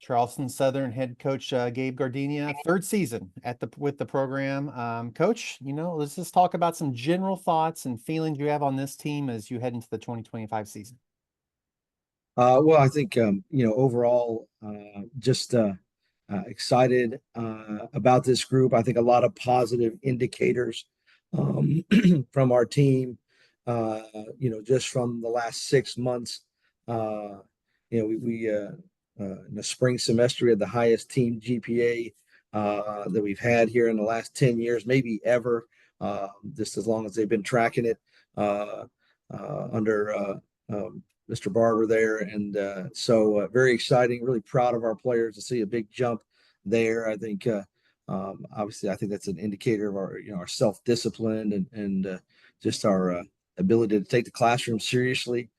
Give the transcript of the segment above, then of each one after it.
Charleston Southern head coach Gabe Giardina, third season with the program. Coach, let's just talk about some general thoughts and feelings you have on this team as you head into the 2025 season. Well, I think overall, just excited about this group. I think a lot of positive indicators from our team. Just from the last 6 months. We in the spring semester we had the highest team GPA that we've had here in the last 10 years, maybe ever. Just as long as they've been tracking it under Mr. Barber there. And so very exciting, really proud of our players to see a big jump there. I think obviously I think that's an indicator of our self-discipline and just our ability to take the classroom seriously.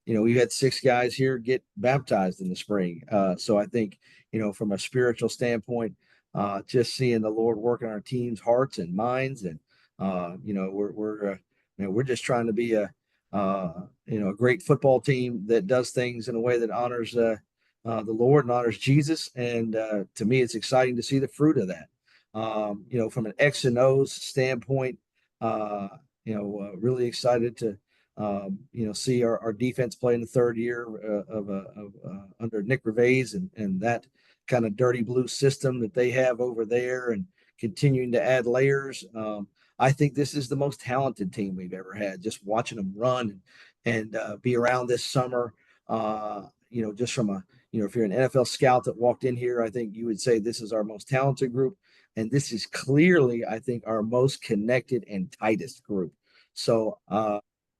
We've had 6 guys here get baptized in the spring. So I think, from a spiritual standpoint, just seeing the Lord work in our team's hearts and minds. And, we're just trying to be a great football team that does things in a way that honors the Lord and honors Jesus. And to me, it's exciting to see the fruit of that. From an X and O's standpoint, really excited to see our defense play in the third year of under Nick Reveiz and that kind of dirty blue system that they have over there, and continuing to add layers. I think this is the most talented team we've ever had. Just watching them run and be around this summer, just from if you're an NFL scout that walked in here, I think you would say this is our most talented group. And this is clearly, I think, our most connected and tightest group. So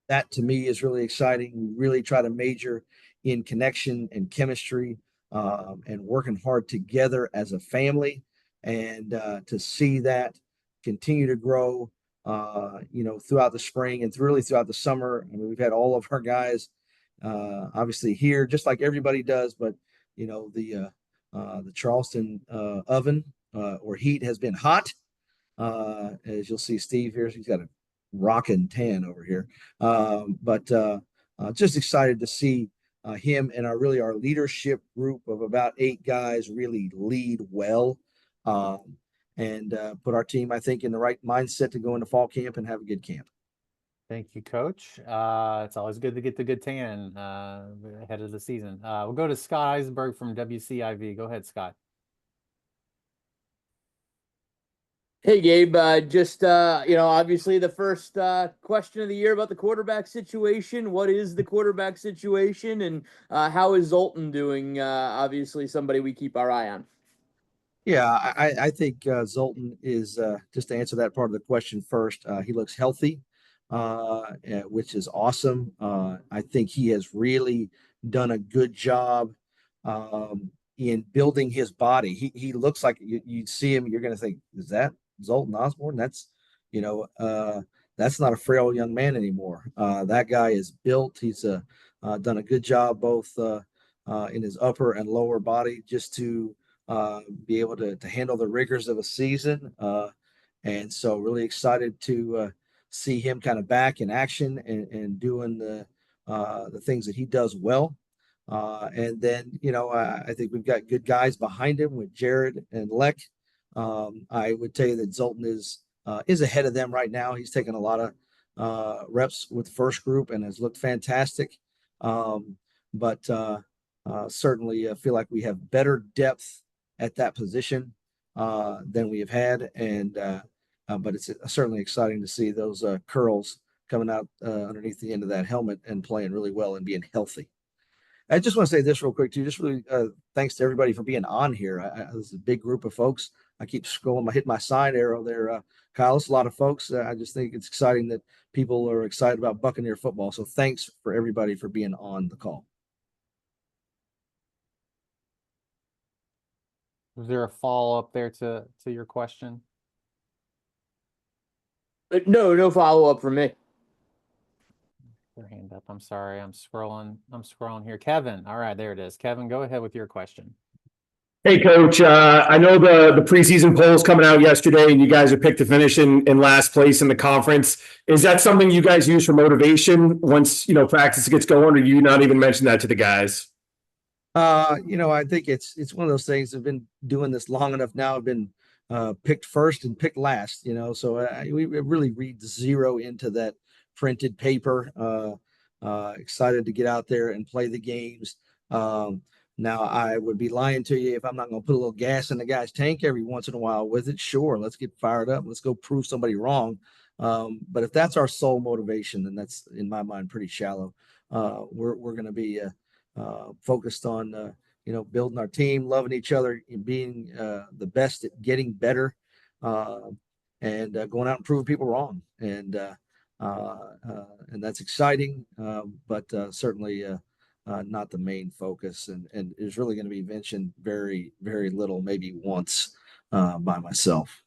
that to me is really exciting. We really try to major in connection and chemistry and working hard together as a family. And to see that continue to grow, throughout the spring and really throughout the summer. I mean, we've had all of our guys obviously here, just like everybody does, but the Charleston oven or heat has been hot. As you'll see, Steve here, he's got a rockin' tan over here. But just excited to see him and our leadership group of about 8 guys really lead well. And put our team, I think, in the right mindset to go into fall camp and have a good camp. Thank you, Coach. It's always good to get the good tan ahead of the season. We'll go to Scott Eisenberg from WCIV. Go ahead, Scott. Hey, Gabe. Obviously the first question of the year about the quarterback situation. What is the quarterback situation, and how is Zoltan doing? Obviously somebody we keep our eye on. Yeah, I think Zoltan is, just to answer that part of the question first, he looks healthy, which is awesome. I think he has really done a good job in building his body. He looks like you'd see him, you're going to think, is that Zoltan Osborne? That's not a frail young man anymore. That guy is built. He's done a good job both in his upper and lower body just to be able to handle the rigors of a season. And so really excited to see him kind of back in action and doing the things that he does well. And then, I think we've got good guys behind him with Jared and Leck. I would tell you that Zoltan is ahead of them right now. He's taken a lot of reps with the first group and has looked fantastic. But certainly feel like we have better depth at that position than we have had. And but it's certainly exciting to see those curls coming out underneath the end of that helmet and playing really well and being healthy. I just want to say this real quick too. Just really thanks to everybody for being on here. This is a big group of folks. I keep scrolling. I hit my side arrow there, Kyle. It's a lot of folks. I just think it's exciting that people are excited about Buccaneer football. So thanks for everybody for being on the call. Was there a follow-up there to your question? No follow-up from me. Your hand up. I'm sorry. I'm scrolling here. Kevin. All right, there it is. Kevin, go ahead with your question. Hey, Coach. I know the preseason polls coming out yesterday, and you guys are picked to finish in last place in the conference. Is that something you guys use for motivation once practice gets going, or do you not even mention that to the guys? I think it's one of those things. I've been doing this long enough now. I've been picked first and picked last, so we really read zero into that printed paper. Excited to get out there and play the games. Now, I would be lying to you if I'm not going to put a little gas in the guy's tank every once in a while with it. Sure, let's get fired up. Let's go prove somebody wrong. But if that's our sole motivation, then that's, in my mind, pretty shallow. We're going to be focused on building our team, loving each other, and being the best at getting better, and going out and proving people wrong. And that's exciting, but certainly not the main focus, and is really going to be mentioned very, very little, maybe once by myself.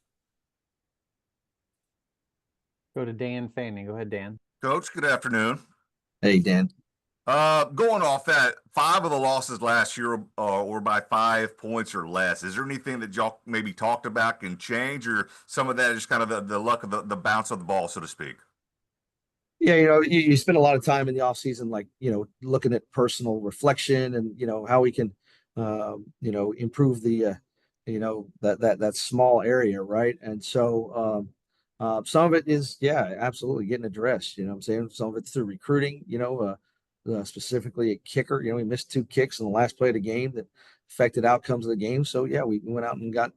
Go to Dan Fanning. Go ahead, Dan. Coach, good afternoon. Hey, Dan. Going off that, 5 of the losses last year were by 5 points or less. Is there anything that y'all maybe talked about can change, or some of that is kind of the luck of the bounce of the ball, so to speak? Yeah, you spend a lot of time in the off season, like, looking at personal reflection and, how we can, improve the, that small area. Right. And so, some of it is, yeah, absolutely getting addressed. You know what I'm saying? Some of it's through recruiting, specifically a kicker. We missed 2 kicks in the last play of the game that affected outcomes of the game. So, yeah, we went out and got,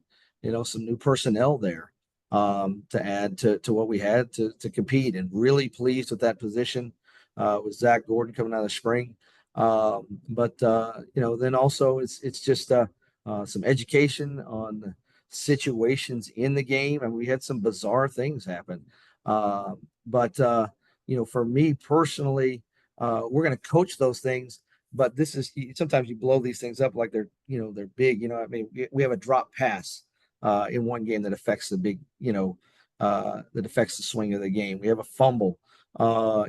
some new personnel there to add to what we had to compete, and really pleased with that position with Zach Gordon coming out of the spring. But then also it's just some education on the situations in the game. And we had some bizarre things happen. But for me personally, we're going to coach those things. But this is, sometimes you blow these things up like they're big. I mean, we have a drop pass in one game that affects the big, that affects the swing of the game. We have a fumble, that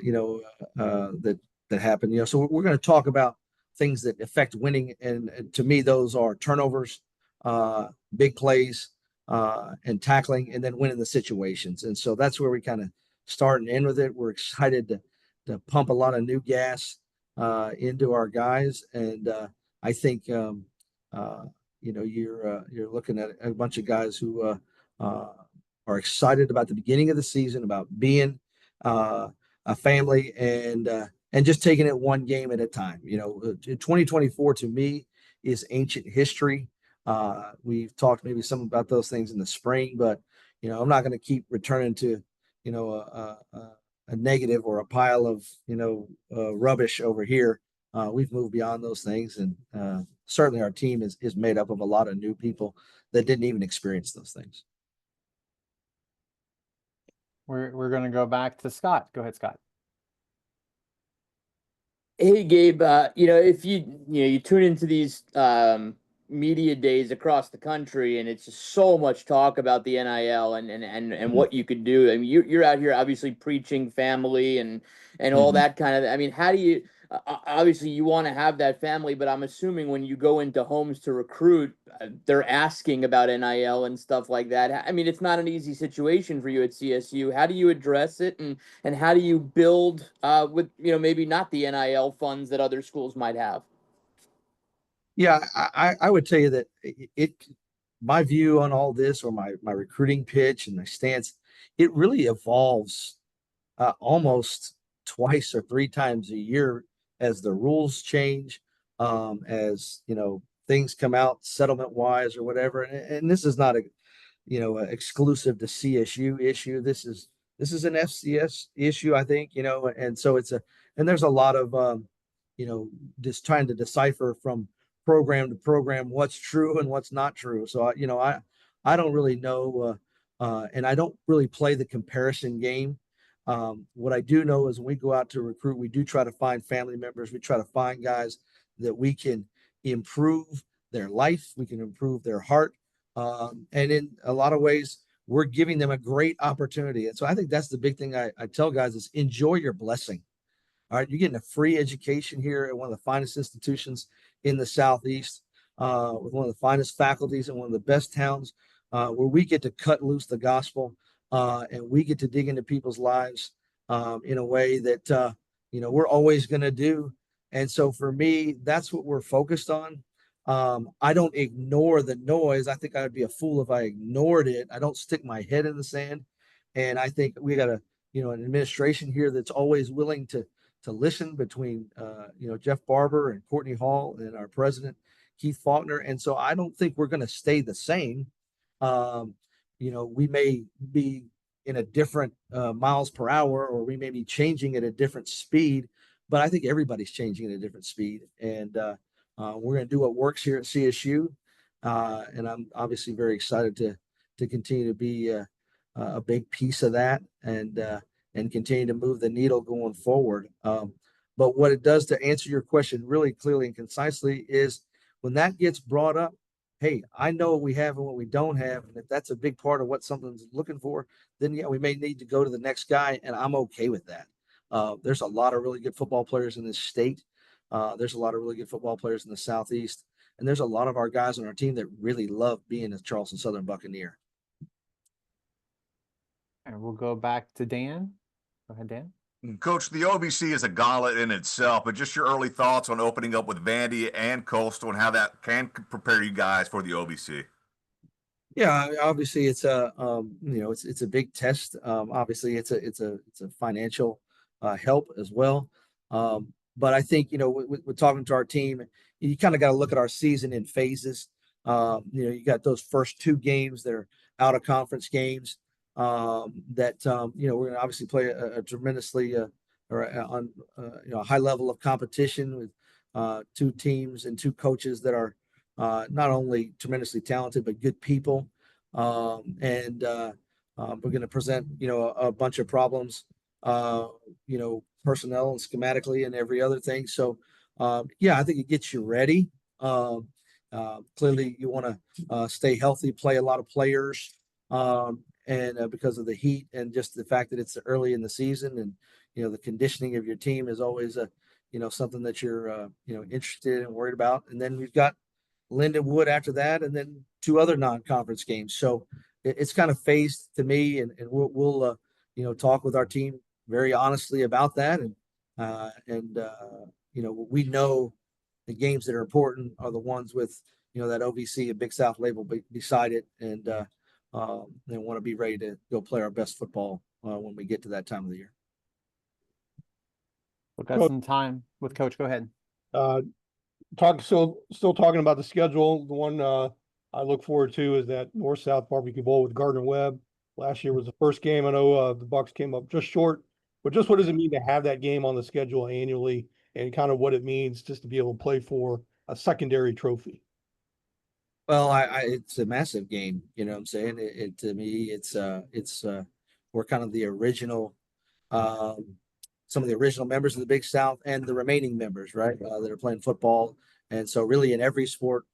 happened. So we're going to talk about things that affect winning, and to me, those are turnovers, big plays, and tackling, and then winning the situations. And so that's where we kind of start and end with it. We're excited to pump a lot of new gas into our guys, and I think you're looking at a bunch of guys who are excited about the beginning of the season, about being a family, and just taking it one game at a time. 2024 to me is ancient history. We've talked maybe some about those things in the spring, but I'm not going to keep returning to a negative or a pile of rubbish over here. We've moved beyond those things, and certainly our team is made up of a lot of new people that didn't even experience those things. We're going to go back to Scott. Go ahead, Scott. Hey, Gabe, if you tune into these media days across the country, and it's just so much talk about the NIL and what you could do. I mean, you're out here obviously preaching family and all that kind of. I mean, how do you? Obviously, you want to have that family, but I'm assuming when you go into homes to recruit, they're asking about NIL and stuff like that. I mean, it's not an easy situation for you at CSU. How do you address it, and how do you build with maybe not the NIL funds that other schools might have? Yeah, I would tell you that my view on all this, or my recruiting pitch and my stance, it really evolves almost twice or 3 times a year as the rules change, as things come out settlement wise or whatever. And this is not a exclusive to CSU issue. This is an FCS issue, I think. And so and there's a lot of just trying to decipher from program to program what's true and what's not true. So I don't really know, and I don't really play the comparison game. What I do know is when we go out to recruit, we do try to find family members. We try to find guys that we can improve their life, we can improve their heart, and in a lot of ways, we're giving them a great opportunity. And so I think that's the big thing I tell guys is enjoy your blessing. All right, you're getting a free education here at one of the finest institutions in the Southeast, with one of the finest faculties and one of the best towns, where we get to cut loose the gospel, and we get to dig into people's lives in a way that we're always going to do And so for me, that's what we're focused on. I don't ignore the noise. I think I'd be a fool if I ignored it. I don't stick my head in the sand. And I think we got an administration here that's always willing to listen between, Jeff Barber and Courtney Hall and our president, Keith Faulkner. And so I don't think we're going to stay the same. We may be in a different miles per hour, or we may be changing at a different speed, but I think everybody's changing at a different speed. And we're going to do what works here at CSU. And I'm obviously very excited to continue to be a big piece of that and continue to move the needle going forward. But what it does, to answer your question really clearly and concisely, is when that gets brought up, hey, I know what we have and what we don't have. And if that's a big part of what something's looking for, then yeah, we may need to go to the next guy. And I'm okay with that. There's a lot of really good football players in this state. There's a lot of really good football players in the Southeast. And there's a lot of our guys on our team that really love being a Charleston Southern Buccaneer. And we'll go back to Dan. Go ahead, Dan. Coach, the OVC is a gauntlet in itself, but just your early thoughts on opening up with Vandy and Coastal and how that can prepare you guys for the OVC. Yeah, obviously it's it's a big test. Obviously it's a financial help as well. But I think, with talking to our team, you kind of got to look at our season in phases. You got those first 2 games that are out of conference games. We're going to obviously play a tremendously a high level of competition with 2 teams and 2 coaches that are not only tremendously talented but good people. We're going to present a bunch of problems, personnel and schematically and every other thing. So I think it gets you ready. Clearly you want to stay healthy, play a lot of players. And because of the heat and just the fact that it's early in the season, and the conditioning of your team is always something that you're interested and worried about. And then we've got Lindenwood after that, and then 2 other non-conference games. So it's kind of phased to me, and we'll talk with our team very honestly about that. We know the games that are important are the ones with that OVC and Big South label beside it, and they want to be ready to go play our best football when we get to that time of the year. We've got some time with Coach. Go ahead. Still talking about the schedule. The one I look forward to is that North-South Barbecue Bowl with Gardner Webb. Last year was the first game. I know the Bucs came up just short, but just what does it mean to have that game on the schedule annually, and kind of what it means just to be able to play for a secondary trophy? Well, it's a massive game. You know what I'm saying? To me, we're kind of the original, some of the original members of the Big South and the remaining members, right, that are playing football. And so really in every sport,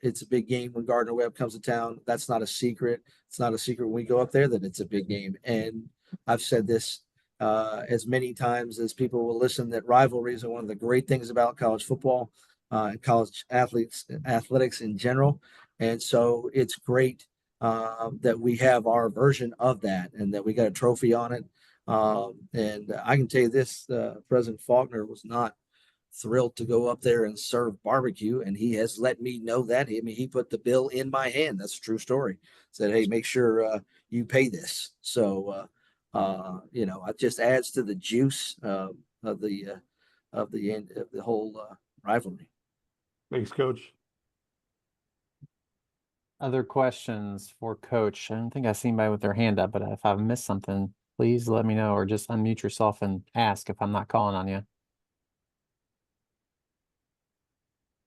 it's a big game when Gardner Webb comes to town. That's not a secret. It's not a secret when we go up there that it's a big game. And I've said this as many times as people will listen, that rivalries are one of the great things about college football. College athletics in general. And so it's great that we have our version of that and that we got a trophy on it. And I can tell you this, President Faulkner was not thrilled to go up there and serve barbecue. And he has let me know that. He put the bill in my hand. That's a true story. Said, hey, make sure you pay this. So, it just adds to the juice of the whole rivalry. Thanks, Coach. Other questions for Coach? I don't think I see anybody with their hand up, but if I've missed something, please let me know, or just unmute yourself and ask if I'm not calling on you.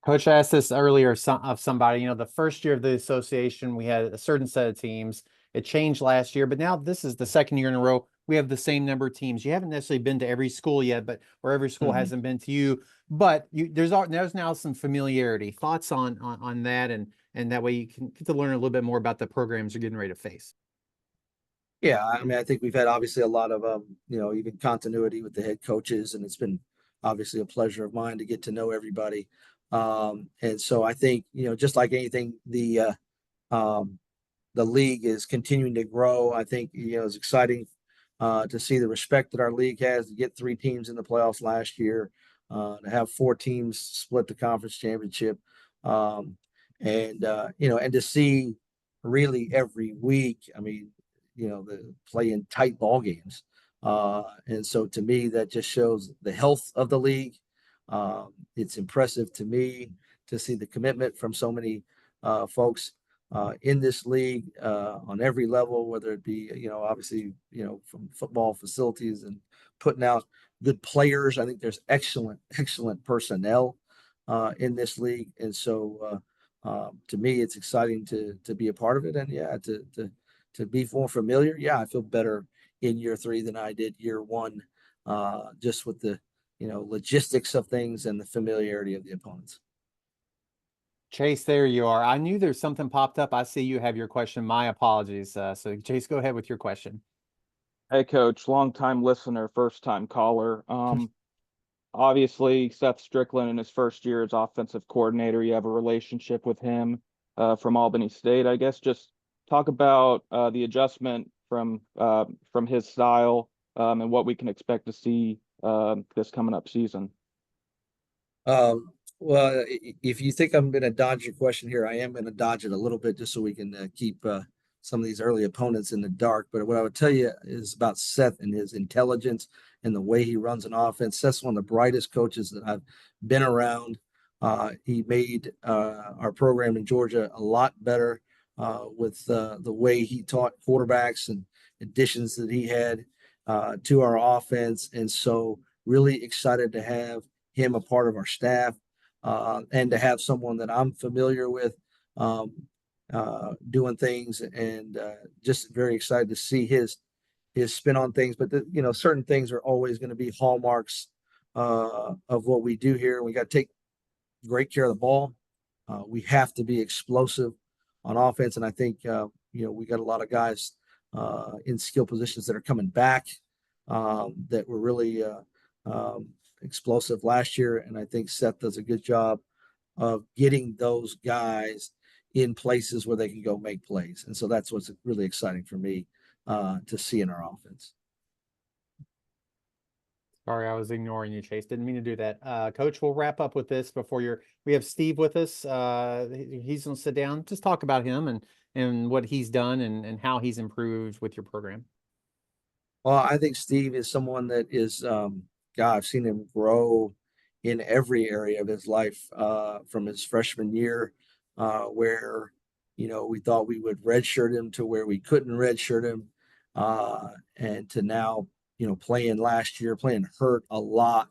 Coach, I asked this earlier of somebody, the first year of the association, we had a certain set of teams. It changed last year, but now this is the second year in a row. We have the same number of teams. You haven't necessarily been to every school yet, or every school hasn't been to you, but there's now some familiarity. Thoughts on that, and that way you can get to learn a little bit more about the programs you're getting ready to face. Yeah, I think we've had obviously a lot of even continuity with the head coaches, and it's been obviously a pleasure of mine to get to know everybody. And so I think just like anything, the league is continuing to grow. I think it's exciting to see the respect that our league has, to get 3 teams in the playoffs last year. to have 4 teams split the conference championship, and to see really every week. I mean, the playing tight ball games, and so to me that just shows the health of the league. It's impressive to me to see the commitment from so many folks in this league on every level, whether it be, obviously, from football facilities and putting out good players. I think there's excellent personnel in this league. And so to me, it's exciting to be a part of it. And yeah, to be more familiar. Yeah, I feel better in year 3 than I did year 1, just with the, logistics of things and the familiarity of the opponents. Chase, there you are. I knew there's something popped up. I see you have your question. My apologies. So Chase, go ahead with your question. Hey, Coach, long-time listener, first-time caller. Obviously, Seth Strickland in his first year as offensive coordinator, you have a relationship with him from Albany State. I guess just talk about the adjustment from his style and what we can expect to see this coming up season. Well, if you think I'm going to dodge your question here, I am going to dodge it a little bit just so we can keep some of these early opponents in the dark. But what I would tell you is about Seth and his intelligence and the way he runs an offense. Seth's one of the brightest coaches that I've been around. He made our program in Georgia a lot better with the way he taught quarterbacks and additions that he had to our offense. And so really excited to have him a part of our staff. And to have someone that I'm familiar with doing things, and just very excited to see his spin on things. But certain things are always going to be hallmarks of what we do here. We got to take great care of the ball. We have to be explosive on offense, and I think we got a lot of guys in skill positions that are coming back that were really explosive last year, and I think Seth does a good job of getting those guys in places where they can go make plays. And so that's what's really exciting for me to see in our offense. Sorry, I was ignoring you, Chase. Didn't mean to do that. Coach, we'll wrap up with this before we have Steve with us. He's going to sit down, just talk about him and what he's done and how he's improved with your program. Well, I think Steve is someone that is, I've seen him grow in every area of his life from his freshman year where, we thought we would redshirt him to where we couldn't redshirt him and to now, playing hurt a lot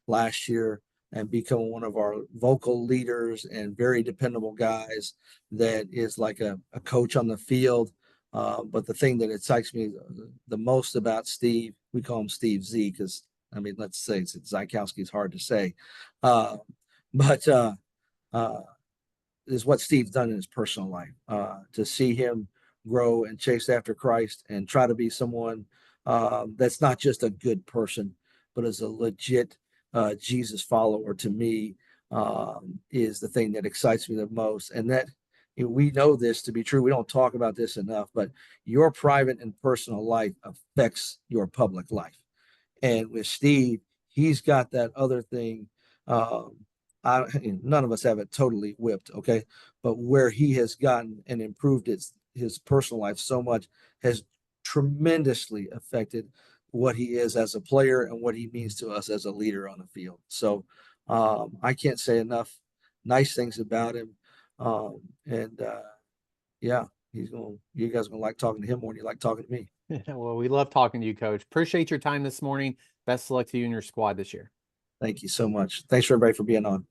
last year and become one of our vocal leaders and very dependable guys that is like a coach on the field. But the thing that excites me the most about Steve, we call him Steve Z because, let's say Zykowski is hard to say, but is what Steve's done in his personal life. To see him grow and chase after Christ and try to be someone that's not just a good person, but is a legit Jesus follower, to me, is the thing that excites me the most. And that we know this to be true. We don't talk about this enough, but your private and personal life affects your public life. And with Steve, he's got that other thing. None of us have it totally whipped, okay? But where he has gotten and improved his personal life so much has tremendously affected what he is as a player and what he means to us as a leader on the field. So I can't say enough nice things about him. Yeah, you guys are gonna like talking to him more than you like talking to me. Well, we love talking to you, Coach. Appreciate your time this morning. Best of luck to you and your squad this year. Thank you so much. Thanks for everybody for being on.